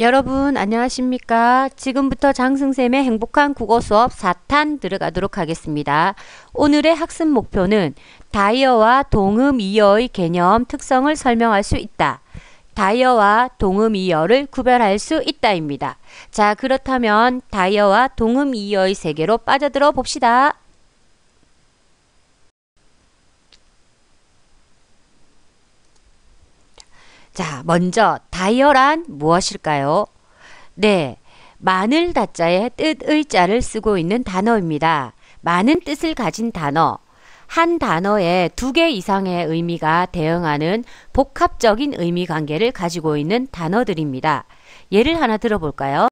여러분 안녕하십니까? 지금부터 장승쌤의 행복한 국어 수업 4탄 들어가도록 하겠습니다. 오늘의 학습 목표는 다이어와 동음이어의 개념 특성을 설명할 수 있다. 다이어와 동음이어를 구별할 수 있다입니다. 자, 그렇다면 다이어와 동음이어의 세계로 빠져들어 봅시다. 자, 먼저 다이어란 무엇일까요? 네, 많을 다자의 뜻의 자를 쓰고 있는 단어입니다. 많은 뜻을 가진 단어, 한 단어에 두 개 이상의 의미가 대응하는 복합적인 의미 관계를 가지고 있는 단어들입니다. 예를 하나 들어볼까요?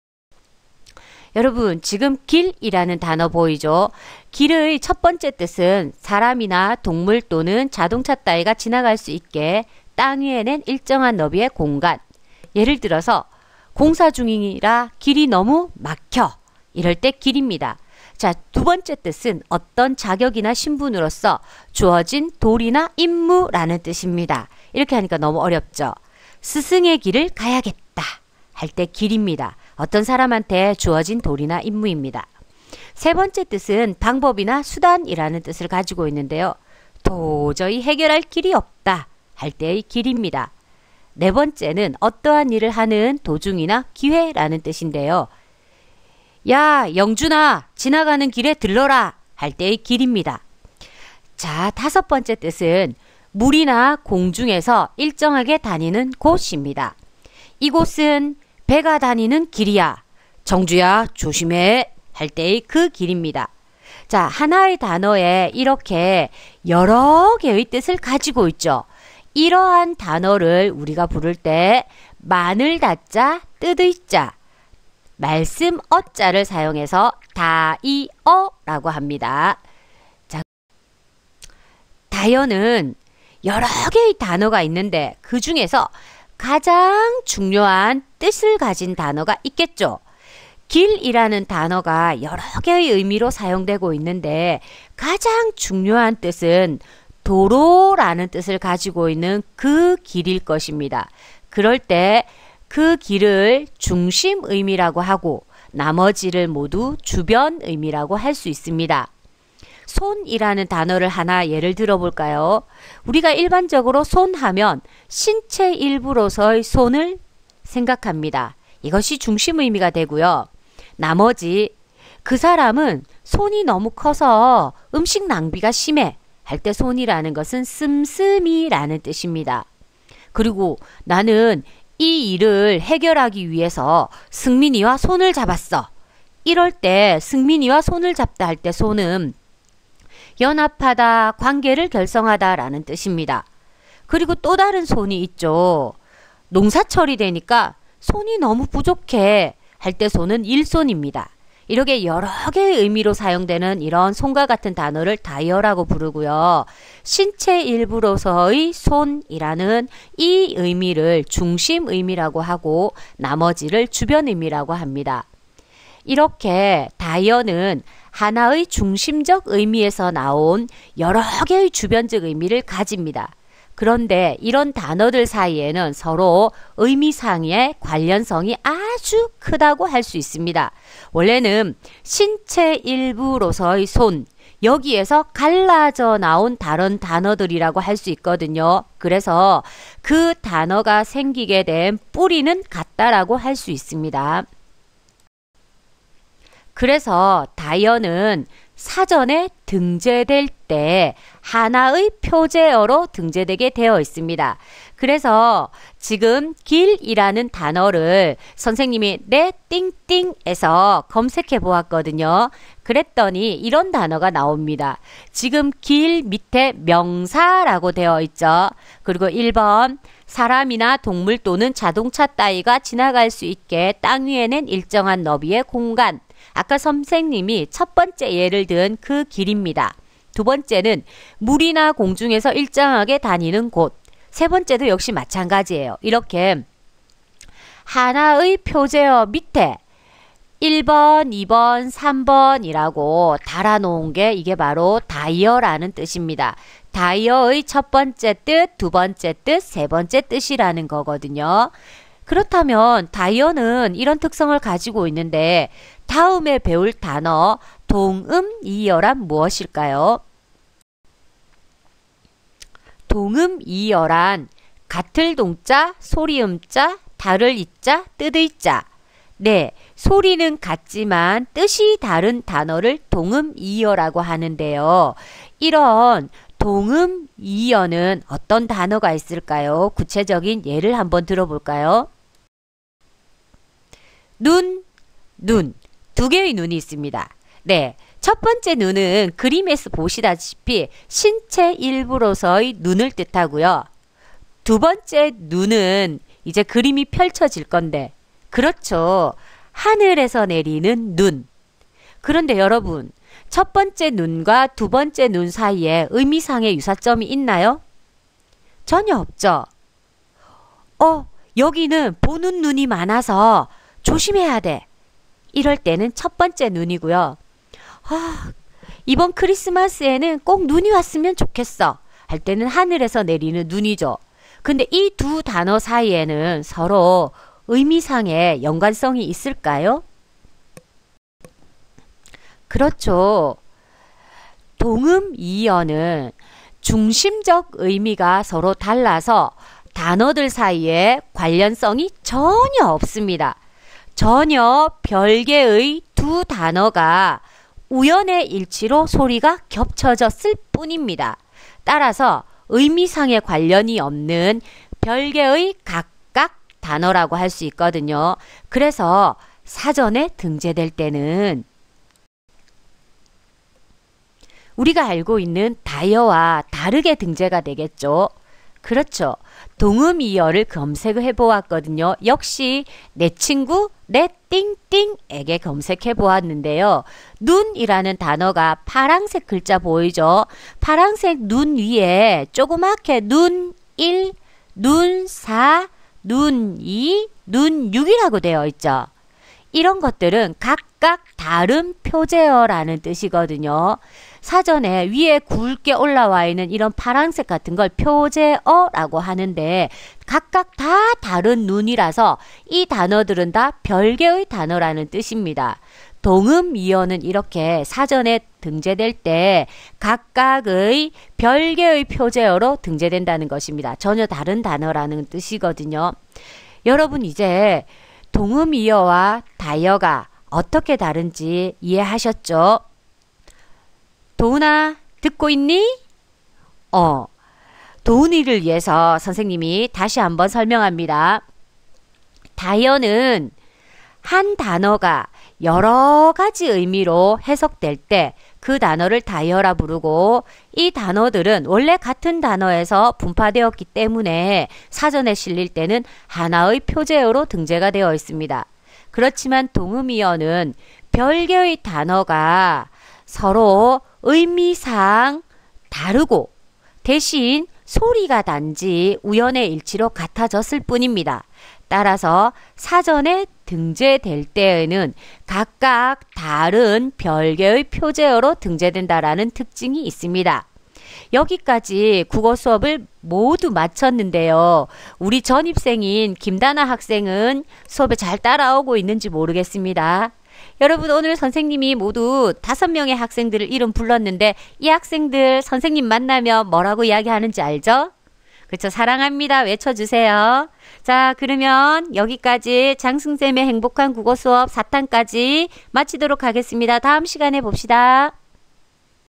여러분, 지금 길이라는 단어 보이죠? 길의 첫 번째 뜻은 사람이나 동물 또는 자동차 따위가 지나갈 수 있게 땅 위에 낸 일정한 너비의 공간. 예를 들어서 공사 중이라 길이 너무 막혀. 이럴 때 길입니다. 자, 두 번째 뜻은 어떤 자격이나 신분으로서 주어진 도리나 임무라는 뜻입니다. 이렇게 하니까 너무 어렵죠. 스승의 길을 가야겠다 할 때 길입니다. 어떤 사람한테 주어진 도리나 임무입니다. 세 번째 뜻은 방법이나 수단이라는 뜻을 가지고 있는데요. 도저히 해결할 길이 없다 할 때의 길입니다. 네 번째는 어떠한 일을 하는 도중이나 기회라는 뜻인데요. 야, 영준아, 지나가는 길에 들러라 할 때의 길입니다. 자, 다섯 번째 뜻은 물이나 공중에서 일정하게 다니는 곳입니다. 이곳은 배가 다니는 길이야. 정주야, 조심해 할 때의 그 길입니다. 자, 하나의 단어에 이렇게 여러 개의 뜻을 가지고 있죠. 이러한 단어를 우리가 부를 때 많을 다자, 뜻의 자, 말씀 어자를 사용해서 다이어라고 합니다. 자, 다이어는 여러 개의 단어가 있는데 그 중에서 가장 중요한 뜻을 가진 단어가 있겠죠. 길이라는 단어가 여러 개의 의미로 사용되고 있는데 가장 중요한 뜻은 도로라는 뜻을 가지고 있는 그 길일 것입니다. 그럴 때 그 길을 중심 의미라고 하고 나머지를 모두 주변 의미라고 할 수 있습니다. 손이라는 단어를 하나 예를 들어볼까요? 우리가 일반적으로 손하면 신체 일부로서의 손을 생각합니다. 이것이 중심 의미가 되고요. 나머지 그 사람은 손이 너무 커서 음식 낭비가 심해 할 때 손이라는 것은 씀씀이라는 뜻입니다. 그리고 나는 이 일을 해결하기 위해서 승민이와 손을 잡았어. 이럴 때 승민이와 손을 잡다 할 때 손은 연합하다, 관계를 결성하다 라는 뜻입니다. 그리고 또 다른 손이 있죠. 농사철이 되니까 손이 너무 부족해 할 때 손은 일손입니다. 이렇게 여러 개의 의미로 사용되는 이런 손과 같은 단어를 다이어라고 부르고요. 신체 일부로서의 손이라는 이 의미를 중심 의미라고 하고 나머지를 주변 의미라고 합니다. 이렇게 다이어는 하나의 중심적 의미에서 나온 여러 개의 주변적 의미를 가집니다. 그런데 이런 단어들 사이에는 서로 의미상의 관련성이 아주 크다고 할 수 있습니다. 원래는 신체 일부로서의 손, 여기에서 갈라져 나온 다른 단어들이라고 할 수 있거든요. 그래서 그 단어가 생기게 된 뿌리는 같다라고 할 수 있습니다. 그래서 다이어는 사전에 등재될 때 하나의 표제어로 등재되게 되어 있습니다. 그래서 지금 길이라는 단어를 선생님이 내 띵띵에서 검색해 보았거든요. 그랬더니 이런 단어가 나옵니다. 지금 길 밑에 명사라고 되어 있죠. 그리고 1번 사람이나 동물 또는 자동차 따위가 지나갈 수 있게 땅 위에 낸 일정한 너비의 공간. 아까 선생님이 첫 번째 예를 든 그 길입니다. 두 번째는 물이나 공중에서 일정하게 다니는 곳. 세 번째도 역시 마찬가지예요. 이렇게 하나의 표제어 밑에 1번, 2번, 3번이라고 달아놓은 게 이게 바로 다이어라는 뜻입니다. 다이어의 첫 번째 뜻, 두 번째 뜻, 세 번째 뜻이라는 거거든요. 그렇다면 다이어는 이런 특성을 가지고 있는데 다음에 배울 단어 동음이어란 무엇일까요? 동음이어란 같을 동자, 소리음자, 다를 이자, 뜻의 이자. 네, 소리는 같지만 뜻이 다른 단어를 동음이어라고 하는데요. 이런 동음이어는 어떤 단어가 있을까요? 구체적인 예를 한번 들어볼까요? 눈. 두 개의 눈이 있습니다. 네, 첫 번째 눈은 그림에서 보시다시피 신체 일부로서의 눈을 뜻하고요. 두 번째 눈은 이제 그림이 펼쳐질 건데, 그렇죠. 하늘에서 내리는 눈. 그런데 여러분, 첫 번째 눈과 두 번째 눈 사이에 의미상의 유사점이 있나요? 전혀 없죠. 여기는 보는 눈이 많아서 조심해야 돼. 이럴 때는 첫 번째 눈이고요. 이번 크리스마스에는 꼭 눈이 왔으면 좋겠어. 할 때는 하늘에서 내리는 눈이죠. 근데 이 두 단어 사이에는 서로 의미상의 연관성이 있을까요? 그렇죠. 동음이어는 중심적 의미가 서로 달라서 단어들 사이에 관련성이 전혀 없습니다. 전혀 별개의 두 단어가 우연의 일치로 소리가 겹쳐졌을 뿐입니다. 따라서 의미상의 관련이 없는 별개의 각각 단어라고 할 수 있거든요. 그래서 사전에 등재될 때는 우리가 알고 있는 다이어와 다르게 등재가 되겠죠. 그렇죠. 동음이어를 검색해 보았거든요. 역시 내 친구 내 띵띵에게 검색해 보았는데요. 눈이라는 단어가 파란색 글자 보이죠? 파란색 눈 위에 조그맣게 눈 1, 눈 4, 눈 2, 눈 6이라고 되어 있죠. 이런 것들은 각각 다른 표제어라는 뜻이거든요. 사전에 위에 굵게 올라와 있는 이런 파란색 같은 걸 표제어라고 하는데 각각 다 다른 눈이라서 이 단어들은 다 별개의 단어라는 뜻입니다. 동음이어는 이렇게 사전에 등재될 때 각각의 별개의 표제어로 등재된다는 것입니다. 전혀 다른 단어라는 뜻이거든요. 여러분 이제 동음이어와 다이어가 어떻게 다른지 이해하셨죠? 도훈아, 듣고 있니? 도훈이를 위해서 선생님이 다시 한번 설명합니다. 다이어는 한 단어가 여러 가지 의미로 해석될 때 그 단어를 다이어라 부르고 이 단어들은 원래 같은 단어에서 분파되었기 때문에 사전에 실릴 때는 하나의 표제어로 등재가 되어 있습니다. 그렇지만 동음이어는 별개의 단어가 서로 의미상 다르고 대신 소리가 단지 우연의 일치로 같아졌을 뿐입니다. 따라서 사전에 등재될 때에는 각각 다른 별개의 표제어로 등재된다라는 특징이 있습니다. 여기까지 국어 수업을 모두 마쳤는데요. 우리 전입생인 김다나 학생은 수업에 잘 따라오고 있는지 모르겠습니다. 여러분 오늘 선생님이 모두 5명의 학생들을 이름 불렀는데 이 학생들 선생님 만나면 뭐라고 이야기하는지 알죠? 그렇죠. 사랑합니다. 외쳐주세요. 자, 그러면 여기까지 장승쌤의 행복한 국어 수업 4탄까지 마치도록 하겠습니다. 다음 시간에 봅시다.